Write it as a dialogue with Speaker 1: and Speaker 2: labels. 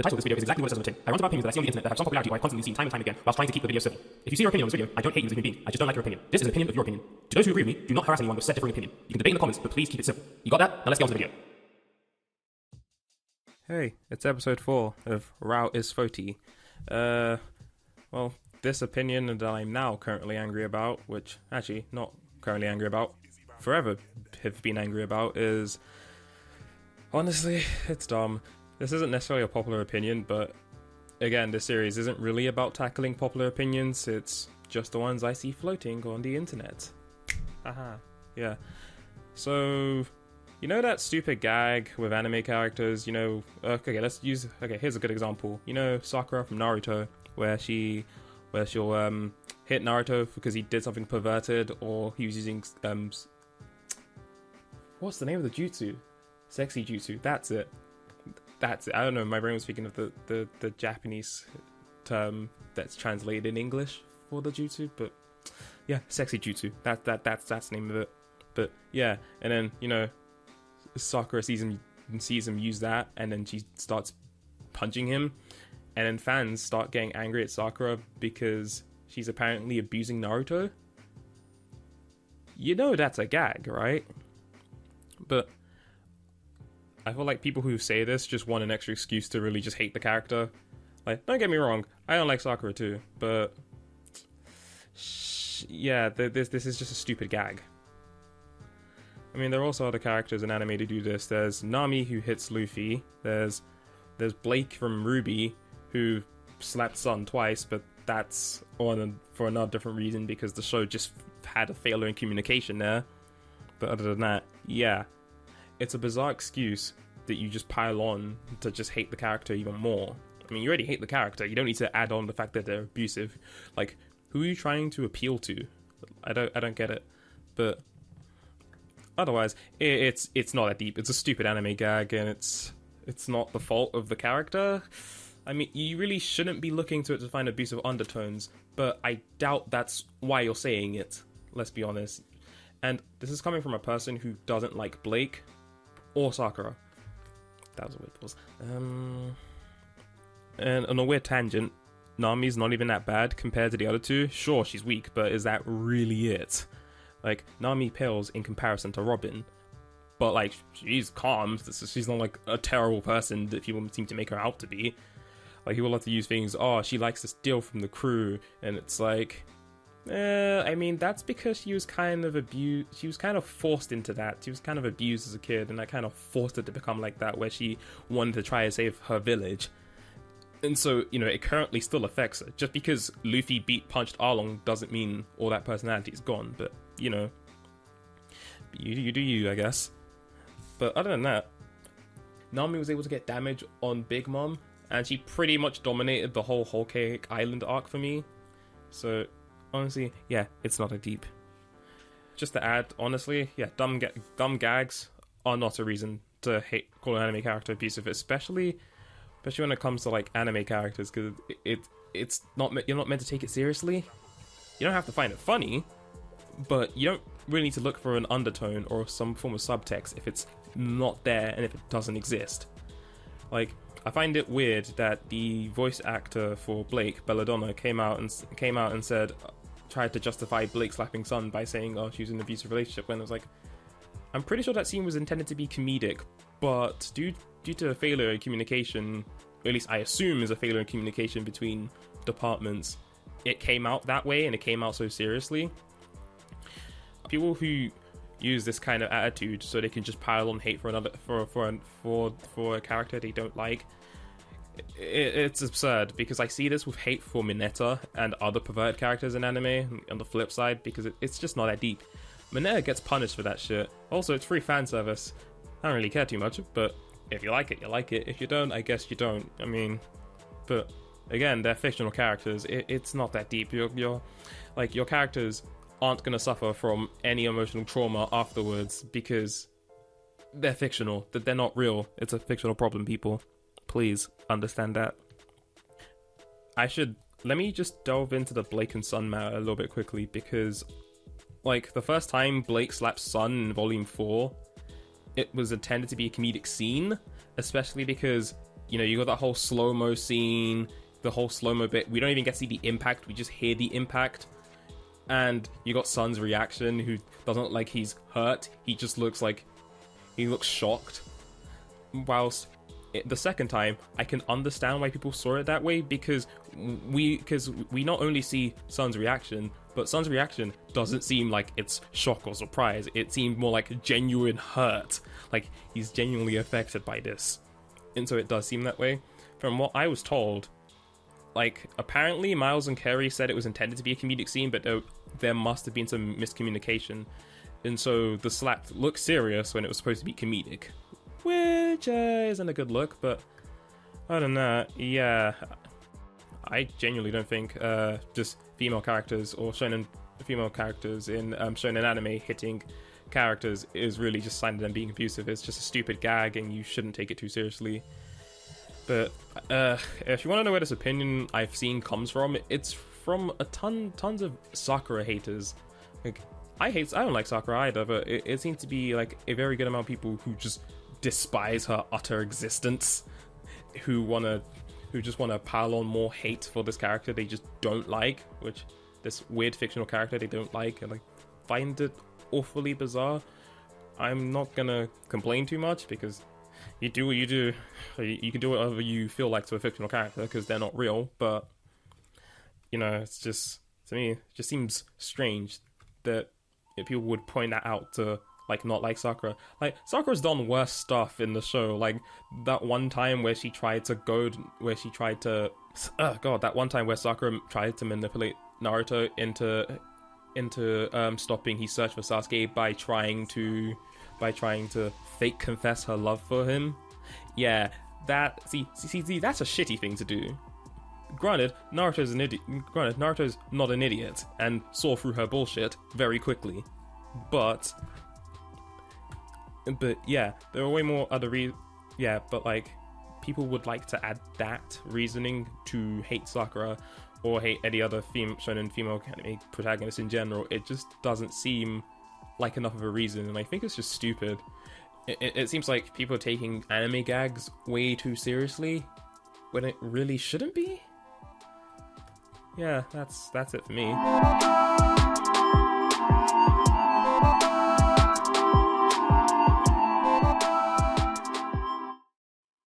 Speaker 1: The title of this video is exactly what it says on the tin. I rant about opinions that I see on the internet that have some popularity or I constantly see time and time again whilst trying to keep the video civil. If you see your opinion on this video, I don't hate you as a human being, I just don't like your opinion. This is an opinion of your opinion. To those who agree with me, do not harass anyone with said differing opinion. You can debate in the comments, but please keep it civil. You got that? Now let's get on to the video.
Speaker 2: Hey, it's episode 4 of RAOISFOTI. Well, this opinion that I'm now currently angry about, which, actually, not currently angry about, forever have been angry about, is... honestly, it's dumb. This isn't necessarily a popular opinion, but again, this series isn't really about tackling popular opinions, it's just the ones I see floating on the internet. Haha, yeah. So... you know that stupid gag with anime characters, you know, okay, here's a good example. You know Sakura from Naruto, where she'll hit Naruto because he did something perverted, or he was using, what's the name of the jutsu? Sexy jutsu, that's it. I don't know, my brain was speaking of the Japanese term that's translated in English for the jutsu, but yeah, sexy jutsu, that's the name of it. But yeah, and then, you know, Sakura sees him use that, and then she starts punching him, and then fans start getting angry at Sakura because she's apparently abusing Naruto. You know that's a gag, right? But I feel like people who say this just want an extra excuse to really just hate the character. Like, don't get me wrong, I don't like Sakura too, but yeah, this is just a stupid gag. I mean, there are also other characters in anime to do this. There's Nami, who hits Luffy. There's Blake from Ruby, who slapped Sun twice, but that's for another different reason, because the show just had a failure in communication there. But other than that, yeah. It's a bizarre excuse that you just pile on to just hate the character even more. I mean, you already hate the character. You don't need to add on the fact that they're abusive. Like, who are you trying to appeal to? I don't get it. But... otherwise, it's not that deep. It's a stupid anime gag, and it's not the fault of the character. I mean, you really shouldn't be looking to it to find abusive undertones, but I doubt that's why you're saying it. Let's be honest. And this is coming from a person who doesn't like Blake or Sakura. That was a weird pause. And on a weird tangent, Nami's not even that bad compared to the other two. Sure, she's weak, but is that really it? Like, Nami pales in comparison to Robin, but, like, she's calm. She's not, like, a terrible person that people seem to make her out to be. Like, people love to use things, oh, she likes to steal from the crew, and it's like, I mean, that's because she was kind of forced into that. She was kind of abused as a kid, and that kind of forced her to become like that, where she wanted to try to save her village. And so, you know, it currently still affects her. Just because Luffy punched Arlong doesn't mean all that personality is gone, but... you know, you do you, I guess. But other than that, Nami was able to get damage on Big Mom, and she pretty much dominated the whole Whole Cake Island arc for me. So, honestly, yeah, it's not that deep. Just to add, honestly, yeah, dumb gags are not a reason to call an anime character abusive, especially when it comes to, like, anime characters, because it's not, you're not meant to take it seriously. You don't have to find it funny, but you don't really need to look for an undertone or some form of subtext if it's not there and if it doesn't exist. Like, I find it weird that the voice actor for Blake, Belladonna, came out and said, tried to justify Blake slapping Sun by saying, oh, she was in an abusive relationship, when it was like, I'm pretty sure that scene was intended to be comedic, but due to a failure in communication, or at least I assume is a failure in communication between departments, it came out that way, and it came out so seriously. People who use this kind of attitude so they can just pile on hate for a character they don't like, it's absurd, because I see this with hate for Mineta and other perverted characters in anime on the flip side, because it's just not that deep. Mineta gets punished for that shit. Also, it's free fan service. I don't really care too much, but if you like it, you like it. If you don't, I guess you don't. I mean, but again, they're fictional characters. It's not that deep. Your characters aren't going to suffer from any emotional trauma afterwards because they're fictional, that they're not real. It's a fictional problem, people. Please understand that. Let me just delve into the Blake and Sun matter a little bit quickly, because, like, the first time Blake slaps Sun in Volume 4, it was intended to be a comedic scene, especially because you know, you got that whole slow-mo scene, the whole slow-mo bit. We don't even get to see the impact, we just hear the impact. And you got Sun's reaction, who doesn't look like he's hurt, he just looks like he looks shocked. Whilst the second time, I can understand why people saw it that way, because we not only see Sun's reaction, but Sun's reaction doesn't seem like it's shock or surprise. It seemed more like genuine hurt, like he's genuinely affected by this. And so it does seem that way. From what I was told, like, apparently Miles and Carrie said it was intended to be a comedic scene, but there must have been some miscommunication. And so the slap looked serious when it was supposed to be comedic, which isn't a good look. But other than that, yeah, I genuinely don't think just female characters or female characters in shonen anime hitting characters is really just a sign of them being abusive. It's just a stupid gag, and you shouldn't take it too seriously. But if you want to know where this opinion I've seen comes from, it's from tons of Sakura haters. Like, I don't like Sakura either, but it seems to be like a very good amount of people who just despise her utter existence, who just want to pile on more hate for this character they just don't like, which this weird fictional character they don't like, and like find it awfully bizarre. I'm not gonna complain too much, because you do what you do. You can do whatever you feel like to a fictional character, because they're not real. But, you know, it's just, to me, it just seems strange that people would point that out to, like, not like Sakura. Like, Sakura's done worse stuff in the show. Like, that one time where that one time where Sakura tried to manipulate Naruto into stopping his search for Sasuke by trying to fake confess her love for him. Yeah, that's a shitty thing to do. Granted, Naruto's not an idiot and saw through her bullshit very quickly. But yeah, there are way more other but like, people would like to add that reasoning to hate Sakura or hate any other shonen female anime protagonist in general. It just doesn't seem like enough of a reason, and I think it's just stupid. It seems like people are taking anime gags way too seriously when it really shouldn't be. Yeah, that's it for me.